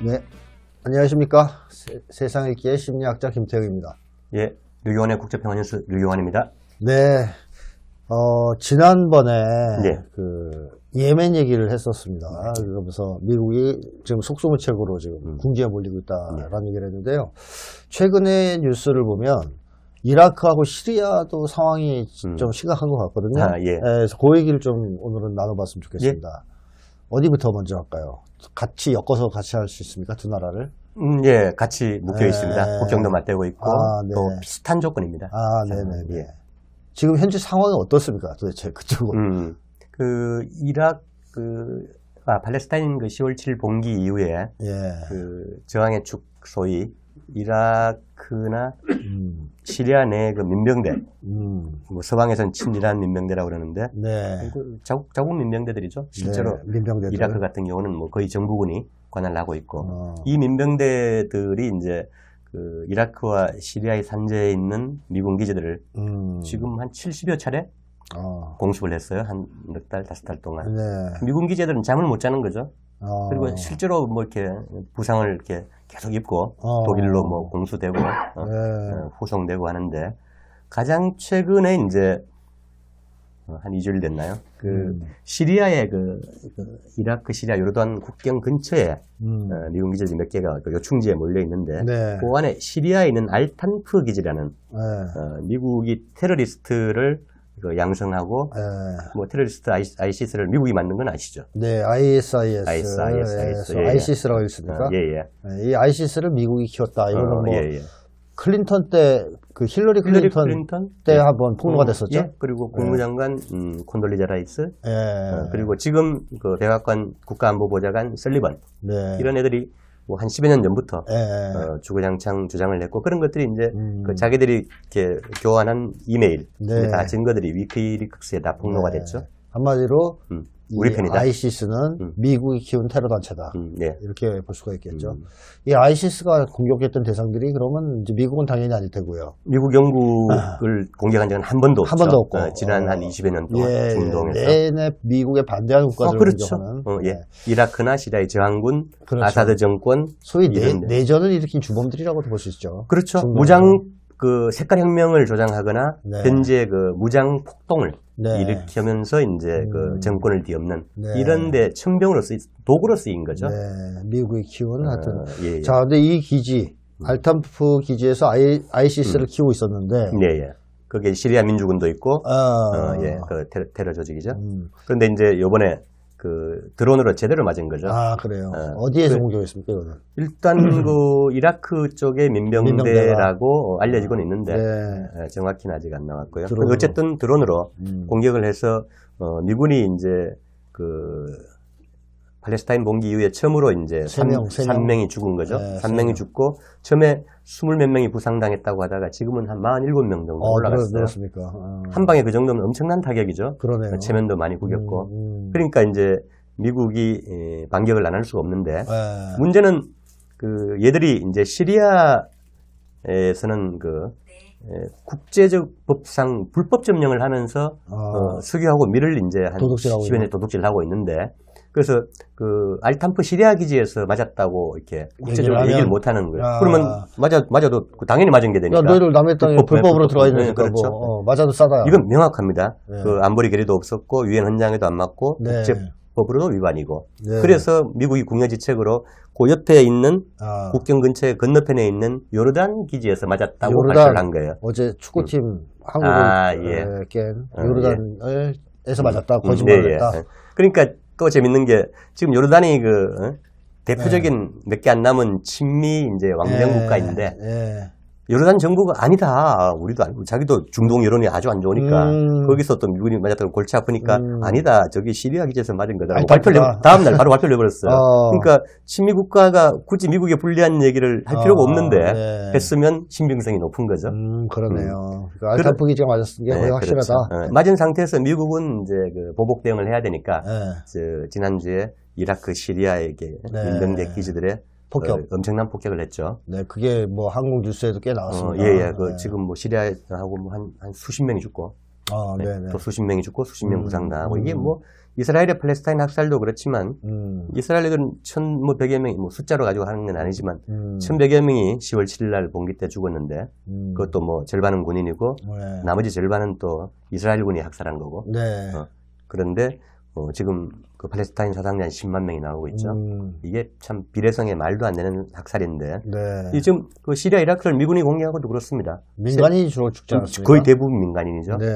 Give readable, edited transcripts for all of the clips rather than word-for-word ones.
네, 안녕하십니까. 세상 읽기의 심리학자 김태형입니다. 예, 류경환의 국제평화 뉴스 류경환입니다. 네, 지난번에 네. 예멘 얘기를 했었습니다. 그러면서 미국이 지금 속수무책으로 지금 궁지에 몰리고 있다라는 얘기를 했는데요. 최근에 뉴스를 보면 이라크하고 시리아도 상황이 좀 심각한 것 같거든요. 예. 그래서 그 얘기를 좀 오늘은 나눠봤으면 좋겠습니다. 예. 어디부터 먼저 할까요? 같이 엮어서 같이 할 수 있습니까? 두 나라를? 예, 같이 묶여 있습니다. 국경도 맞대고 있고 네. 또 비슷한 조건입니다. 네네. 예. 지금 현재 상황이 어떻습니까? 도대체 그쪽은? 팔레스타인 10월 7일 봉기 이후에 예. 저항의 축 소위 이라크나 시리아 내 민병대, 뭐 서방에서는 친이란 민병대라고 그러는데, 네. 자국 민병대들이죠. 실제로 네, 민병대들. 이라크 같은 경우는 뭐 거의 정부군이 관할을 하고 있고, 이 민병대들이 이제 이라크와 시리아의 산재에 있는 미군 기지들을 지금 한 70여 차례 공습을 했어요. 한 몇 달, 5달 동안. 네. 미군 기지들은 잠을 못 자는 거죠. 그리고 실제로 뭐 이렇게 부상을 이렇게 계속 입고 독일로 뭐 공수되고 후송되고 하는데, 가장 최근에 이제 한 2주일 됐나요? 시리아의 이라크, 시리아, 요르단 국경 근처에 미군 기지들이 몇 개가 요충지에 몰려 있는데, 네. 그 안에 시리아에 있는 알탄프 기지라는 미국이 테러리스트를 양성하고 뭐 테러리스트 ISIS를 미국이 만든 건 아시죠? 네, ISIS. 예. ISIS라고 있습니까? 예. 이 ISIS를 미국이 키웠다. 이거는 클린턴 때, 힐러리 클린턴 때 한번 폭로가 됐었죠? 예. 그리고 국무장관 콘돌리자 라이스, 그리고 지금 백악관 국가안보보좌관 설리번, 이런 애들이 뭐 한 10여 년 전부터 주구장창 주장을 했고, 그런 것들이 이제 자기들이 이렇게 교환한 이메일, 다 증거들이 위키리크스에 다 폭로가 됐죠. 한마디로 우리 편이다. ISIS는 미국이 키운 테러 단체다. 네. 이렇게 볼 수가 있겠죠. 이 ISIS가 공격했던 대상들이 그러면 이제 미국은 당연히 아닐 테고요. 미국 영국을 공격한 적은 한 번도 없죠. 한 번도 없고. 지난 한 20여 년 동안 중동에서. 내내 미국에 반대하는 국가들을 공격하는. 이라크나 시리아의 저항군, 그렇죠. 아사드 정권. 소위 내전을 일으킨 주범들이라고도 볼 수 있죠. 그렇죠. 무장 색깔혁명을 조장하거나 현재 무장 폭동을 일으키면서 이제 정권을 뒤엎는 이런데 천병으로 도구로 쓰인 거죠. 네, 미국이 키운 하여튼. 자, 근데 이 기지 알탄프 기지에서 ISIS를 키우고 있었는데. 네. 거기에 시리아 민주군도 있고, 테러 조직이죠. 그런데 이제 요번에 드론으로 제대로 맞은 거죠. 그래요. 어디에서 공격했습니까, 이거는? 일단 이라크 쪽의 민병대라고 알려지고는 있는데, 정확히는 아직 안 나왔고요. 어쨌든 드론으로 공격을 해서, 미군이 이제 팔레스타인 봉기 이후에 처음으로 이제 3명이 죽은 거죠. 3명이 죽고, 처음에 20몇 명이 부상당했다고 하다가 지금은 한 47명 정도 올라갔어요. 그렇습니까? 한 방에 그 정도면 엄청난 타격이죠. 그러네요. 체면도 많이 구겼고. 그러니까 이제 미국이 반격을 안 할 수가 없는데, 문제는 얘들이 이제 시리아에서는 국제적 법상 불법 점령을 하면서 석유하고 밀을 이제 한 10여 년 도둑질하고 있는데, 그래서 알탄프 시리아 기지에서 맞았다고 이렇게 국제적으로 얘기를 못 하는 거예요. 그러면 맞아도 당연히 맞은 게 되니까. 너희들 남의 땅에 불법으로 들어가 있는 거니까. 그렇죠. 맞아도 싸다. 이건 명확합니다. 안보리 결의도 없었고 유엔 헌장에도 안 맞고 국제법으로도 위반이고. 그래서 미국이 국내지책으로 그 옆에 있는 국경 근처에 건너편에 있는 요르단 기지에서 맞았다고 발표를 한 거예요. 어제 축구팀 한국을 깬 요르단에서 맞았다. 거짓말을 했다. 그러니까 또 재밌는 게, 지금 요르단이 대표적인 몇 개 안 남은 친미 이제 왕정 국가인데, 요르단 정부가 아니다. 우리도 알고, 자기도 중동 여론이 아주 안 좋으니까, 거기서 또 미군이 맞았다고 골치 아프니까, 아니다. 저기 시리아 기지에서 맞은 거다. 다음날 바로 발표를 해버렸어요. 그러니까, 친미 국가가 굳이 미국에 불리한 얘기를 할 필요가 없는데, 했으면 신빙성이 높은 거죠. 그러네요. 알탄프 기지가 맞았은 게 거의 확실하다. 그렇죠. 맞은 상태에서 미국은 이제 보복 대응을 해야 되니까, 지난주에 이라크, 시리아에게 민병대 기지들의 엄청난 폭격을 했죠. 네, 그게 뭐 한국 뉴스에도 꽤 나왔습니다. 지금 뭐 시리아하고 뭐 한 수십 명이 죽고, 또 수십 명이 죽고 수십 명 부상당하고, 이게 뭐 이스라엘의 팔레스타인 학살도 그렇지만 이스라엘은 1,100여 명이 뭐 숫자로 가지고 하는 건 아니지만 1,100여 명이 10월 7일 날 봉기 때 죽었는데 그것도 뭐 절반은 군인이고 네. 나머지 절반은 또 이스라엘군이 학살한 거고. 네. 그런데 지금 그 팔레스타인 사상자 10만 명이 나오고 있죠. 이게 참 비례성에 말도 안 되는 학살인데. 네. 지금 그 시리아, 이라크를 미군이 공격하고도 그렇습니다. 민간인이 주로 죽지 않았습니까? 거의 대부분 민간인이죠. 네.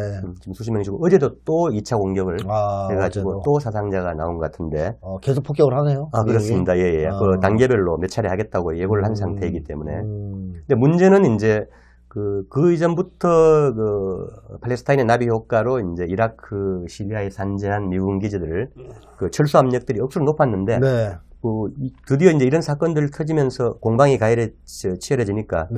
지금 수십 명이 죽고 어제도 또 2차 공격을 해가지고 어제도. 또 사상자가 나온 것 같은데. 계속 폭격을 하네요. 그렇습니다. 예, 예. 그 단계별로 몇 차례 하겠다고 예고를 한 상태이기 때문에. 근데 문제는 이제 그 이전부터 팔레스타인의 나비 효과로 이제 이라크, 시리아에 산재한 미군 기지들 그 철수 압력들이 억수로 높았는데 네. 드디어 이제 이런 사건들 터지면서 공방이 치열해지니까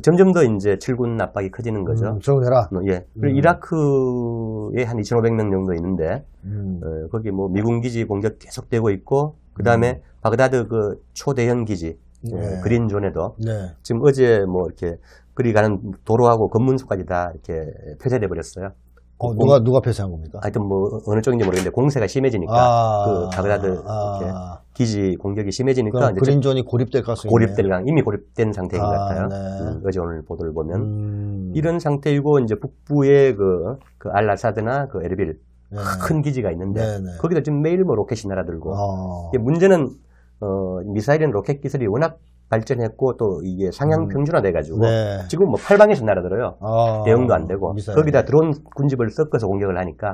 점점 더 이제 철군 압박이 커지는 거죠. 조용해라. 예. 그리고 이라크에 한 2,500명 정도 있는데 거기 뭐 미군 기지 공격 계속되고 있고 그 다음에 바그다드 그 초대형 기지 그린존에도 지금 어제 뭐 이렇게 그리 가는 도로하고 건문소까지 다 이렇게 폐쇄돼 버렸어요. 누가 폐쇄한 겁니까? 하여튼 뭐 어느 쪽인지 모르겠는데 공세가 심해지니까 그 바그다드 이렇게 기지 공격이 심해지니까 이제 그린존이 고립될 가능성이 이미 고립된 상태인 것 같아요. 네. 어제 오늘 보도를 보면 이런 상태이고 이제 북부에 그 알라사드나 그 에르빌 큰 기지가 있는데 거기다 지금 매일 뭐 로켓이 날아들고 문제는 미사일은 로켓 기술이 워낙 발전했고 또 이게 상향 평준화돼가지고 지금 뭐 팔방에서 날아들어요. 대응도 안 되고 미사일이. 거기다 드론 군집을 섞어서 공격을 하니까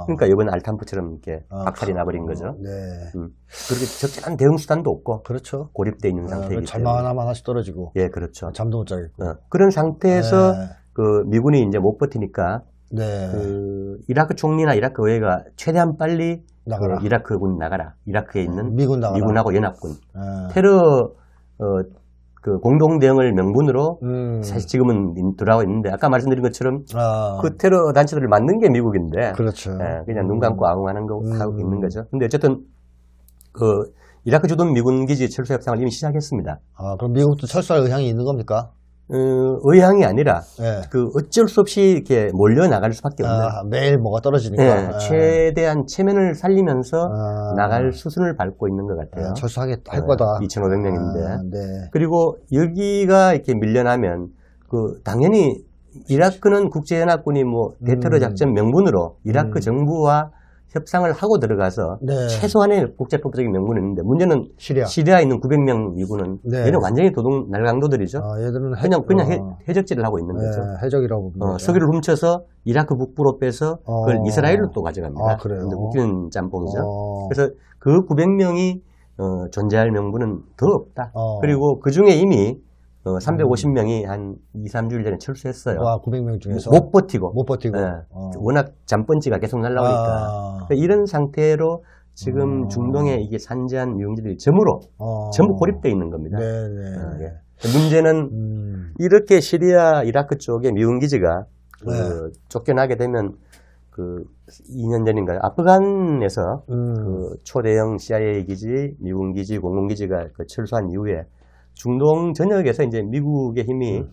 그러니까 이번 알탐프처럼 이렇게 박살이 나버린 거죠. 그렇게 적절한 대응 수단도 없고 그렇죠. 고립돼 있는 상태이기 때문에 잘만 하나씩 떨어지고 예, 그렇죠. 잠도 못 자겠고 그런 상태에서 그 미군이 이제 못 버티니까 그 이라크 총리나 이라크 의회가 최대한 빨리 그 이라크군 나가라. 이라크에 있는 미군하고 연합군 테러 그 공동 대응을 명분으로 사실 지금은 들어가고 있는데 아까 말씀드린 것처럼 그 테러 단체들을 만든 게 미국인데 그렇죠. 그냥 눈 감고 아웅하는 거 하고 있는 거죠. 근데 어쨌든 그 이라크 주둔 미군 기지 철수 협상을 이미 시작했습니다. 그럼 미국도 철수할 의향이 있는 겁니까? 의향이 아니라 그 어쩔 수 없이 이렇게 몰려 나갈 수밖에 없는 매일 뭐가 떨어지니까 최대한 체면을 살리면서 나갈 수순을 밟고 있는 것 같아요. 철수하게 할 거다. 2,500명인데 그리고 여기가 이렇게 밀려나면 그 당연히 이라크는 국제연합군이 뭐 대테러 작전 명분으로 이라크 정부와 협상을 하고 들어가서 최소한의 국제법적인 명분이 있는데 문제는 시리아에 있는 900명 미군은 얘는 완전히 도둑 날강도들이죠. 얘들은 그냥 해적질을 하고 있는 거죠. 해적이라고 봅니다. 석유를 훔쳐서 이라크 북부로 빼서 그걸 이스라엘로 또 가져갑니다. 그래요? 웃기는 짬뽕이죠. 그래서 그 900명이 존재할 명분은 더 없다. 그리고 그 중에 이미 350명이 한 2, 3주일 전에 철수했어요. 900명 중에서? 못 버티고. 워낙 잠번지가 계속 날라오니까. 그러니까 이런 상태로 지금 중동에 이게 산재한 미군들이 전부 고립되어 있는 겁니다. 문제는 이렇게 시리아, 이라크 쪽에 미군 기지가 쫓겨나게 되면 그 2년 전인가요? 아프간에서 그 초대형 CIA 기지, 미군 기지, 공군 기지가 그 철수한 이후에 중동 전역에서 이제 미국의 힘이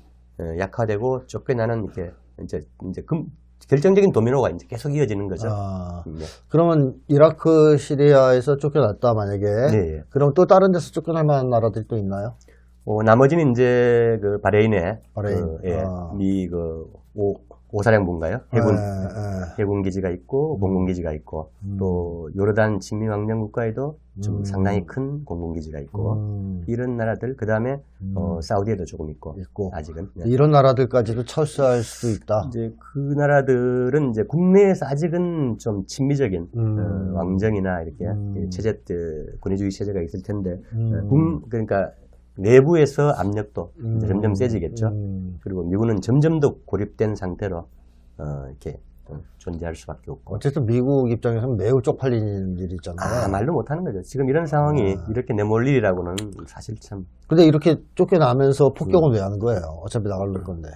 약화되고 쫓겨나는 이렇게 이제 결정적인 도미노가 이제 계속 이어지는 거죠. 그러면 이라크, 시리아에서 쫓겨났다 만약에 그럼 또 다른 데서 쫓겨날 만한 나라들이 또 있나요? 나머지는 이제 그 바레인에 미 오사령부인가요? 해군 기지가 있고 공군 기지가 있고 또 요르단 친미 왕정 국가에도 좀 상당히 큰 공군 기지가 있고 이런 나라들 그 다음에 사우디에도 조금 있고 아직은 이런 나라들까지도 철수할 수 있다. 이제 그 나라들은 이제 국내에서 아직은 좀 친미적인 왕정이나 이렇게 체제 군의주의 체제가 있을 텐데 그러니까 내부에서 압력도 이제 점점 세지겠죠. 그리고 미군은 점점 더 고립된 상태로 이렇게 존재할 수밖에 없고. 어쨌든 미국 입장에서는 매우 쪽팔리는 일이 있잖아요. 말도 못하는 거죠. 지금 이런 상황이 이렇게 내몰 일이라고는 사실 참. 근데 이렇게 쫓겨나면서 폭격은 왜 하는 거예요? 어차피 나갈 건데.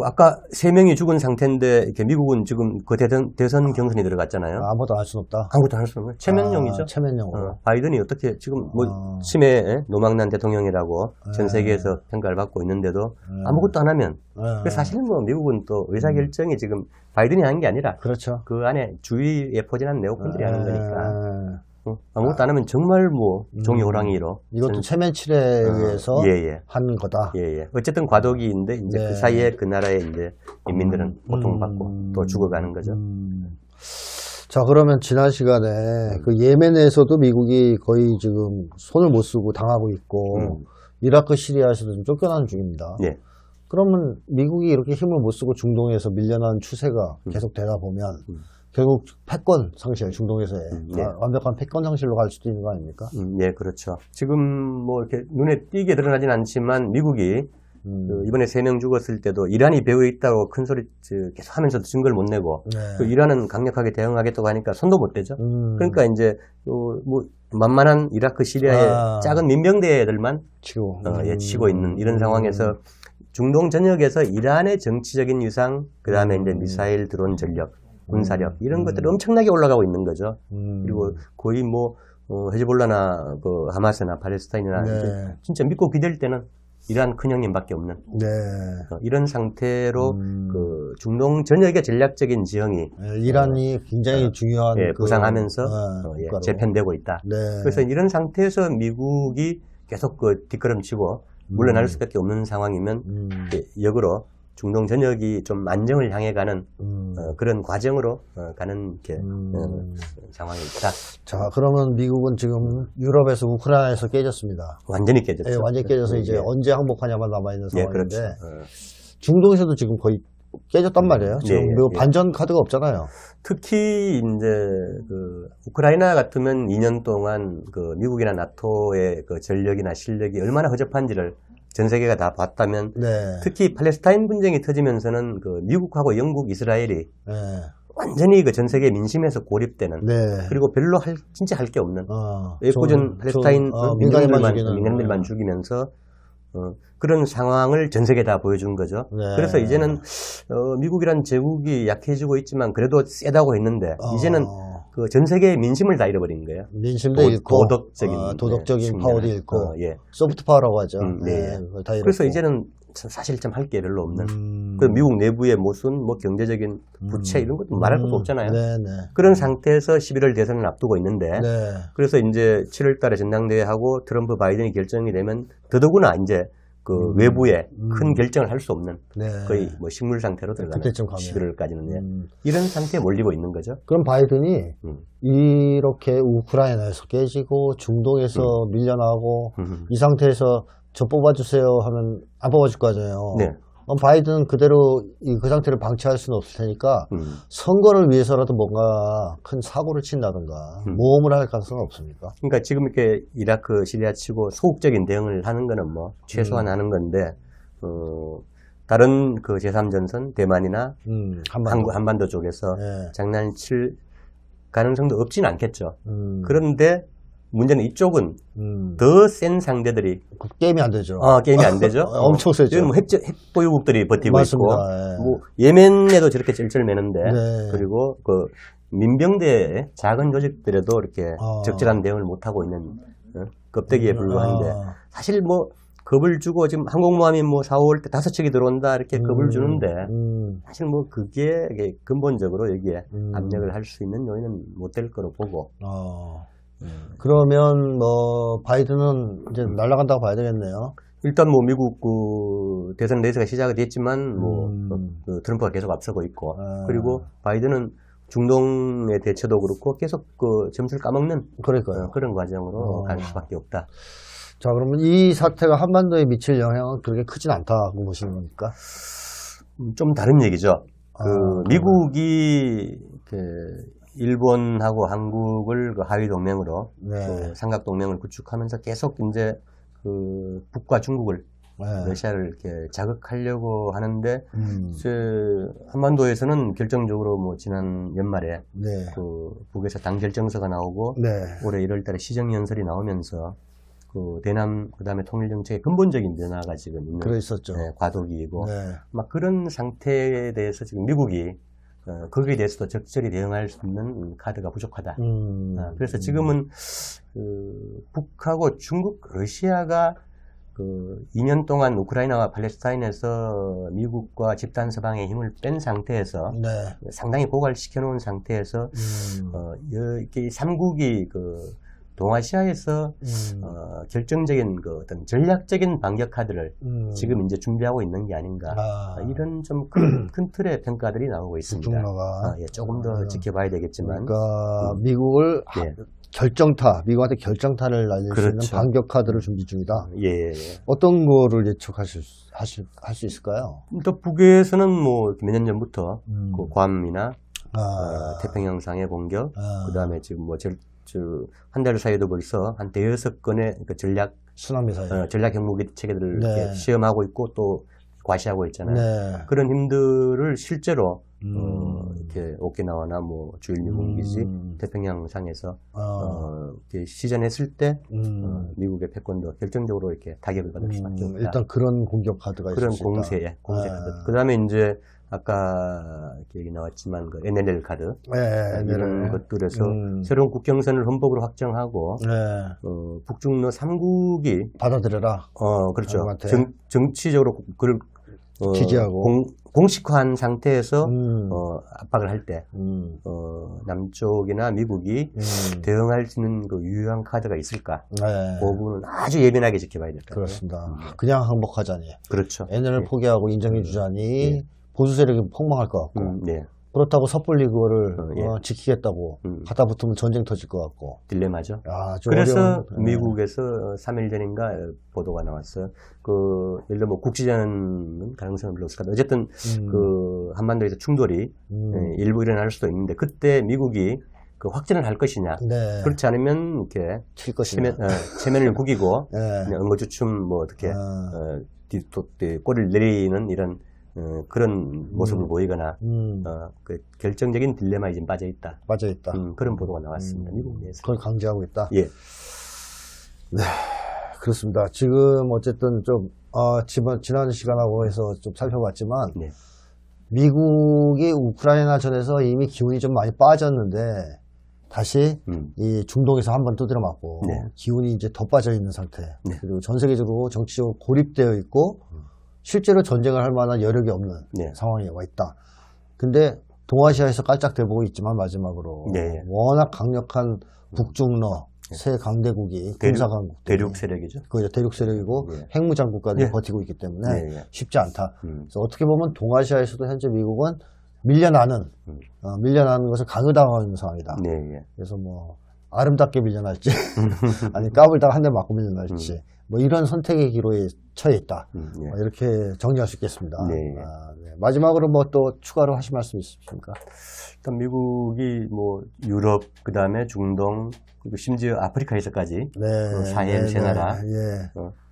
아까 3명이 죽은 상태인데 이렇게 미국은 지금 그 대선 경선이 들어갔잖아요. 아무것도 할 수는 없다. 아무것도 할 수 없는 체면용이죠. 체면용으로. 바이든이 어떻게 지금 뭐 치매 노망난 대통령이라고 전 세계에서 평가를 받고 있는데도 아무것도 안 하면 사실은 뭐 미국은 또 의사결정이 지금 바이든이 하는 게 아니라 그렇죠. 그 안에 주위에 포진한 네오콘들이 하는 거니까 아무것도 안 하면 정말 뭐 종이 호랑이로 이것도 체면치레에 의해서 하는 거다. 어쨌든 과도기인데 이제 그 사이에 그 나라의 이제 인민들은 고통받고 또 죽어가는 거죠. 자, 그러면 지난 시간에 그 예멘에서도 미국이 거의 지금 손을 못 쓰고 당하고 있고 이라크 시리아에서도 좀 쫓겨나는 중입니다. 그러면 미국이 이렇게 힘을 못 쓰고 중동에서 밀려나는 추세가 계속 되다 보면 결국 패권 상실, 중동에서의 완벽한 패권 상실로 갈 수도 있는 거 아닙니까? 그렇죠. 지금 뭐 이렇게 눈에 띄게 드러나진 않지만 미국이 이번에 3명 죽었을 때도 이란이 배후에 있다고 큰 소리 계속 하면서도 증거를 못 내고 또 이란은 강력하게 대응하겠다고 하니까 손도 못 대죠. 그러니까 이제 뭐 만만한 이라크 시리아의 작은 민병대들만 치고 있는 이런 상황에서 중동 전역에서 이란의 정치적인 유상, 그 다음에 이제 미사일, 드론 전력, 군사력 이런 것들이 엄청나게 올라가고 있는 거죠. 그리고 거의 뭐 헤즈볼라나 그 하마스나 팔레스타인이나 진짜 믿고 기댈 때는 이란 큰형님밖에 없는 이런 상태로 그 중동 전역의 전략적인 지형이 이란이 굉장히 중요한 부상하면서 재편되고 있다. 그래서 이런 상태에서 미국이 계속 그 뒷걸음치고 물러날 수밖에 없는 상황이면 역으로 중동 전역이 좀 안정을 향해 가는 그런 과정으로 가는 상황이 있다. 자, 그러면 미국은 지금 유럽에서 우크라이나에서 깨졌습니다. 완전히 깨졌죠. 완전히 깨져서 이제 언제 항복하냐만 남아있는 상황인데 그렇죠. 중동에서도 지금 거의 깨졌단 말이에요. 지금 반전 카드가 없잖아요. 특히 이제 그 우크라이나 같으면 2년 동안 그 미국이나 나토의 그 전력이나 실력이 얼마나 허접한지를 전 세계가 다 봤다면 특히 팔레스타인 분쟁이 터지면서는 그 미국하고 영국, 이스라엘이 완전히 그 전 세계 민심에서 고립되는 그리고 별로 진짜 할 게 없는 애꿎은 팔레스타인 민간인들만 죽이면서 그런 상황을 전 세계에 다 보여준 거죠. 그래서 이제는 미국이란 제국이 약해지고 있지만 그래도 세다고 했는데 이제는 그 전 세계의 민심을 다 잃어버린 거예요. 민심도 잃고 도덕적인 파워도 잃고 소프트 파워라고 하죠. 다 그래서 이제는 사실 좀 할 게 별로 없는 그 미국 내부의 무슨 뭐 경제적인 부채 이런 것도 말할 것도 없잖아요. 그런 상태에서 11월 대선을 앞두고 있는데 그래서 이제 7월 달에 전당대회하고 트럼프 바이든이 결정이 되면 더더구나 이제 그 외부에 큰 결정을 할 수 없는 거의 뭐 식물 상태로 들어가는 11월까지는 이런 상태에 몰리고 있는 거죠. 그럼 바이든이 이렇게 우크라이나에서 깨지고 중동에서 밀려나고 이 상태에서 저 뽑아주세요 하면 안 뽑아줄 거잖아요. 그럼 바이든은 그대로 그 상태를 방치할 수는 없을 테니까 선거를 위해서라도 뭔가 큰 사고를 친다든가 모험을 할 가능성은 없습니까? 그러니까 지금 이렇게 이라크, 시리아 치고 소극적인 대응을 하는 거는 뭐 최소한 하는 건데 다른 그 제3전선 대만이나 한반도 쪽에서 장난을 칠 가능성도 없지는 않겠죠. 그런데 문제는 이쪽은 더 센 상대들이 게임이 안 되죠. 게임이 안 되죠. 엄청 세죠. 뭐 핵 보유국들이 버티고 맞습니다. 있고, 뭐 예멘에도 저렇게 쩔쩔매는데, 그리고 그 민병대 작은 조직들에도 이렇게 적절한 대응을 못 하고 있는 껍데기에 불과한데, 사실 뭐 겁을 주고 지금 항공모함이 뭐 4, 5월 때 5척이 들어온다 이렇게 겁을 주는데, 사실 뭐 그게 근본적으로 여기에 압력을 할 수 있는 요인은 못 될 거로 보고. 그러면 뭐 바이든은 이제 날아간다고 봐야 되겠네요. 일단 뭐 미국 그 대선 레이스가 시작이 됐지만 뭐 그 트럼프가 계속 앞서고 있고 그리고 바이든은 중동의 대처도 그렇고 계속 그 점수를 까먹는 그런 과정으로 갈 수밖에 없다. 자, 그러면 이 사태가 한반도에 미칠 영향은 그렇게 크진 않다고 보시는 겁니까? 좀 다른 얘기죠. 미국이 일본하고 한국을 그 하위 동맹으로 그 삼각 동맹을 구축하면서 계속 이제 그 북과 중국을 러시아를 이렇게 자극하려고 하는데 한반도에서는 결정적으로 뭐 지난 연말에 그 북에서 당 결정서가 나오고 올해 1월달에 시정연설이 나오면서 그 대남 그다음에 통일 정책의 근본적인 변화가 지금 있는 그래 있었죠. 과도기이고 네. 막 그런 상태에 대해서 지금 미국이 거기에 대해서도 적절히 대응할 수 있는 카드가 부족하다. 그래서 지금은 북하고 중국, 러시아가 그 2년 동안 우크라이나와 팔레스타인에서 미국과 집단 서방의 힘을 뺀 상태에서 네. 상당히 고갈시켜 놓은 상태에서 이렇게 3국이 그 동아시아에서 결정적인 그 어떤 전략적인 반격 카드를 지금 이제 준비하고 있는 게 아닌가 이런 좀 큰 틀의 평가들이 나오고 있습니다. 예, 조금 더 지켜봐야 되겠지만 그러니까 미국을 네. 미국한테 결정타를 날릴 수 있는 그렇죠. 반격 카드를 준비 중이다. 예. 어떤 거를 예측하실 수 있을까요? 또 북에서는 뭐 몇 년 전부터 그 괌이나 태평양상의 공격, 그다음에 지금 뭐 한 달 사이에도 벌써 한 대여섯 건의 그 순환미사일. 전략 핵무기 체계들을 네. 이렇게 시험하고 있고 또 과시하고 있잖아요. 네. 그런 힘들을 실제로 이렇게 오키나와나 뭐 주일 미군기지 태평양상에서 이렇게 시전했을 때 미국의 패권도 결정적으로 이렇게 타격을 받을 수밖에 없다. 일단 그런 공격 카드가 그런 있을 수 있다. 공세 카드. 그다음에 이제 아까 얘기 나왔지만 그 NLL 카드 이런 것들에서 새로운 국경선을 헌법으로 확정하고 북중러 3국이 받아들여라. 그렇죠. 한국한테. 정치적으로 그걸 지지하고 공식화한 상태에서 압박을 할 때 남쪽이나 미국이 대응할 수 있는 그 유효한 카드가 있을까? 그 부분은 아주 예민하게 지켜봐야 될 것 같아요. 그렇습니다. 그냥 항복하자니. 그렇죠. NL을 포기하고 인정해주자니 보수 세력이 폭망할 것 같고. 네. 그렇다고 섣불리 그거를 지키겠다고 하다 붙으면 전쟁 터질 것 같고. 딜레마죠. 좀 그래서 어려운, 미국에서 3일 전인가 보도가 나왔어요. 예를 들어 뭐 국지전은 가능성은 별로 없을 것 같아요. 어쨌든 그 한반도에서 충돌이 일부 일어날 수도 있는데 그때 미국이 그 확전을 할 것이냐. 네. 그렇지 않으면 이렇게 칠 것이냐. 체면을 구기고 네. 응거주춤 뭐 어떻게 꼬리를 내리는 이런 그런 모습을 보이거나 그 결정적인 딜레마에 지금 빠져 있다. 그런 보도가 나왔습니다. 미국 내에서. 그걸 강조하고 있다. 예. 네, 그렇습니다. 지금 어쨌든 좀 지난 시간하고 해서 좀 살펴봤지만 네. 미국이 우크라이나 전에서 이미 기운이 좀 많이 빠졌는데 다시 이 중동에서 한번 두드려 맞고 기운이 이제 더 빠져 있는 상태. 그리고 전 세계적으로 정치적으로 고립되어 있고 실제로 전쟁을 할 만한 여력이 없는 상황에 와 있다. 근데 동아시아에서 깔짝대보고 있지만 마지막으로 워낙 강력한 북중러 세 강대국이 군사강국 대륙 세력이죠. 그죠. 대륙 세력이고 핵무장 국가들이 버티고 있기 때문에 쉽지 않다. 그래서 어떻게 보면 동아시아에서도 현재 미국은 밀려나는 것을 강요당하는 상황이다. 그래서 뭐 아름답게 밀려날지 아니 까불다가 한 대 맞고 밀려날지 뭐 이런 선택의 기로에 처해 있다. 이렇게 정리할 수 있겠습니다. 마지막으로 뭐 또 추가로 하실 말씀 있으십니까? 일단 미국이 뭐 유럽 그다음에 중동 그리고 심지어 아프리카에서까지 사헬 세 나라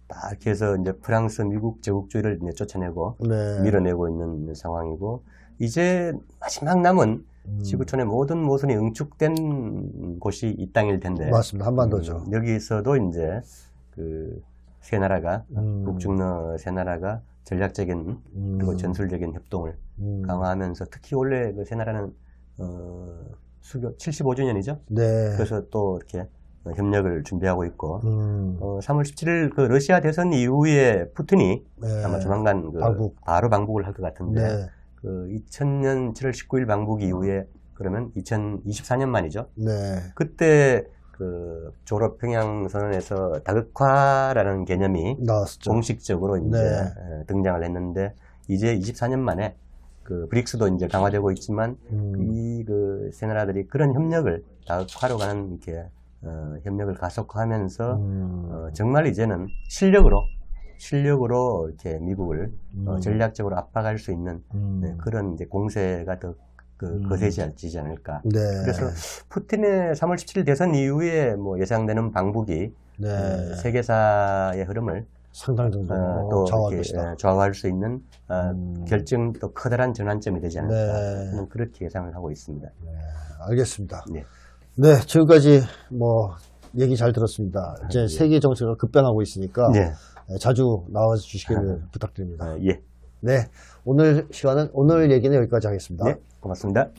딱 이렇게 해서 이제 프랑스, 미국 제국주의를 이제 쫓아내고 밀어내고 있는 상황이고 이제 마지막 남은 지구촌의 모든 모순이 응축된 곳이 이 땅일 텐데 맞습니다. 한반도죠. 여기서도 이제 그 세 나라가 북중러 세 나라가 전략적인 그리고 전술적인 협동을 강화하면서 특히 원래 그 세 나라는 수교 75주년이죠. 그래서 또 이렇게 협력을 준비하고 있고 3월 17일 그 러시아 대선 이후에 푸틴이 아마 조만간 바로 방북을 할 것 같은데 그 2000년 7월 19일 방북 이후에 그러면 2024년 만이죠. 그때 그 졸업 평양 선언에서 다극화라는 개념이 나왔었죠. 공식적으로 이제 등장을 했는데 이제 24년 만에 그 브릭스도 이제 강화되고 있지만 이 그 세 나라들이 그런 협력을 다극화로 가는 이렇게 협력을 가속화하면서 정말 이제는 실력으로 이렇게 미국을 전략적으로 압박할 수 있는 그런 이제 공세가 더 거세지지 않을까. 그래서 푸틴의 3월 17일 대선 이후에 뭐 예상되는 방북이 세계사의 흐름을 상당 정도 또 좌우할 수 있는 또 커다란 전환점이 되지 않을까. 저는 그렇게 예상을 하고 있습니다. 알겠습니다. 네, 지금까지 뭐 얘기 잘 들었습니다. 이제 세계 정세가 급변하고 있으니까 네. 자주 나와 주시기를 부탁드립니다. 예. 네, 오늘 얘기는 여기까지 하겠습니다. 네, 고맙습니다.